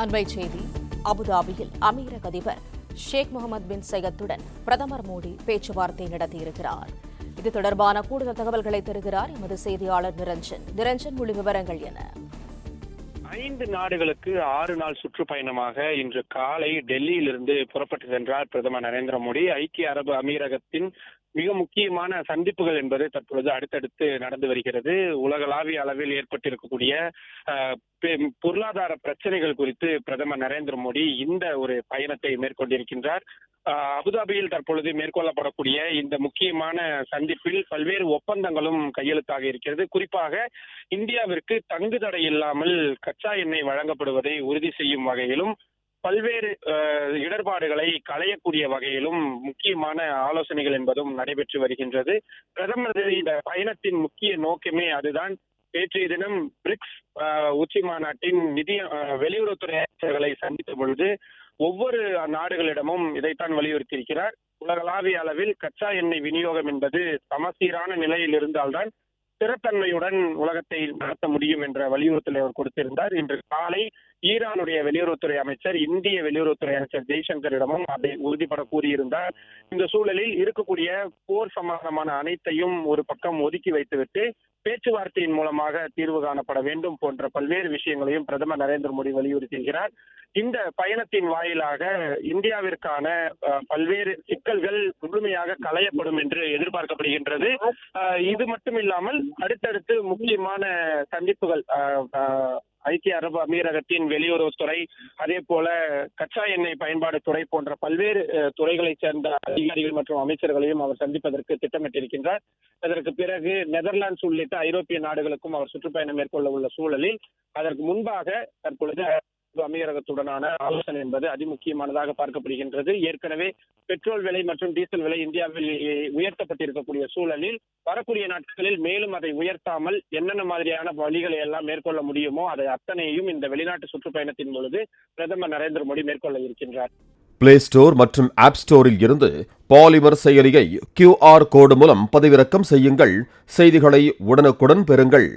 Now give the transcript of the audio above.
அண்மை செய்தி. அபுதாபியில் அமீரக அதிபர் ஷேக் முகமது பின் சையத்துடன் பிரதமர் மோடி பேச்சுவார்த்தை நடத்தியிருக்கிறார். இது தொடர்பான கூடுதல் தகவல்களை தருகிறார் எமது செய்தியாளர் நிரஞ்சன். முழு விவரங்கள் என? 5 நாடுகளுக்கு 6 நாள் சுற்றுப்பயணமாக இன்று காலை டெல்லியிலிருந்து புறப்பட்டு சென்றார் பிரதமர் நரேந்திர மோடி. ஐக்கிய அரபு அமீரகத்தின் மிக முக்கியமான சந்திப்புகள் என்பது தற்பொழுது அடுத்தடுத்து நடந்து வருகிறது. உலகளாவிய அளவில் ஏற்பட்டிருக்கக்கூடிய பொருளாதார பிரச்சனைகள் குறித்து பிரதமர் நரேந்திர மோடி இந்த ஒரு பயணத்தை மேற்கொண்டிருக்கின்றார். அபுதாபியில் தற்பொழுது மேற்கொள்ளப்படக்கூடிய இந்த முக்கியமான சந்திப்பில் பல்வேறு ஒப்பந்தங்களும் கையெழுத்தாக இருக்கிறது. குறிப்பாக இந்தியாவிற்கு தங்கு தடை இல்லாமல் கச்சா எண்ணெய் வழங்கப்படுவதை உறுதி செய்யும் வகையிலும் பல்வேறு இடர்பாடுகளை களையக்கூடிய வகையிலும் முக்கியமான ஆலோசனைகள் என்பதும் நடைபெற்று வருகின்றது. பிரதமர் இந்த பயணத்தின் முக்கிய நோக்கமே அதுதான். நேற்றைய தினம் பிரிக்ஸ் உச்சி மாநாட்டின் வெளியுறவுத்துறை அமைச்சர்களை சந்தித்த பொழுது ஒவ்வொரு நாடுகளிடமும் இதைத்தான் வலியுறுத்தியிருக்கிறார். உலகளாவிய அளவில் கச்சா எண்ணெய் விநியோகம் என்பது சமசீரான நிலையில் இருந்தால்தான் ஸ்திரத்தன்மையுடன் உலகத்தை நடத்த முடியும் என்ற வலியுறுத்தலை அவர் கொடுத்திருந்தார். இன்று காலை ஈரானுடைய வெளியுறவுத்துறை அமைச்சர் இந்திய வெளியுறவுத்துறை அமைச்சர் ஜெய்சங்கரிடமும் அதை உறுதிபட கூறியிருந்தார். இந்த சூழலில் இருக்கக்கூடிய போர் சம்பந்தமான அனைத்தையும் ஒரு பக்கம் ஒதுக்கி வைத்துவிட்டு பேச்சுவார்த்தையின் மூலமாக தீர்வு காணப்பட வேண்டும் போன்ற பல்வேறு விஷயங்களையும் பிரதமர் நரேந்திர மோடி வலியுறுத்துகிறார். இந்த பயணத்தின் வாயிலாக இந்தியாவிற்கான பல்வேறு சிக்கல்கள் முழுமையாக களையப்படும் என்று எதிர்பார்க்கப்படுகின்றது. இது மட்டும் இல்லாமல் அடுத்தடுத்து முக்கியமான சந்திப்புகள் ஐக்கிய அரபு அமீரகத்தின் வெளியுறவுத்துறை, அதே போல கச்சா எண்ணெய் பயன்பாடு துறை போன்ற பல்வேறு துறைகளைச் சேர்ந்த அதிகாரிகள் மற்றும் அமைச்சர்களையும் அவர் சந்திப்பதற்கு திட்டமிட்டிருக்கின்றார். அதற்கு பிறகு நெதர்லாந்து உள்ளிட்ட ஐரோப்பிய நாடுகளுக்கும் அவர் சுற்றுப்பயணம் மேற்கொள்ள உள்ள சூழலில் அதற்கு முன்பாக தற்பொழுது அமீரகத்துடனான ஆலோசனை என்பது அதிமுக்கியமானதாக பார்க்கப்படுகின்றது. ஏற்கனவே பெட்ரோல் விலை மற்றும் டீசல் விலை இந்தியாவில் உயர்த்தப்பட்டிருக்கக்கூடிய சூழலில் வரக்கூடிய நாட்களில் மேலும் அதை உயர்த்தாமல் என்னென்ன மாதிரியான வழிகளை எல்லாம் மேற்கொள்ள முடியுமோ அதை அத்தனையும் இந்த வெளிநாட்டு சுற்றுப்பயணத்தின் பொழுது பிரதமர் நரேந்திர மோடி மேற்கொள்ள இருக்கின்றார். பிளே ஸ்டோர் மற்றும் ஆப் ஸ்டோரில் இருந்து பாலிமர் செயலியை QR கோடு மூலம் பதிவிறக்கம் செய்யுங்கள். செய்திகளை உடனுக்குடன் பெறுங்கள்.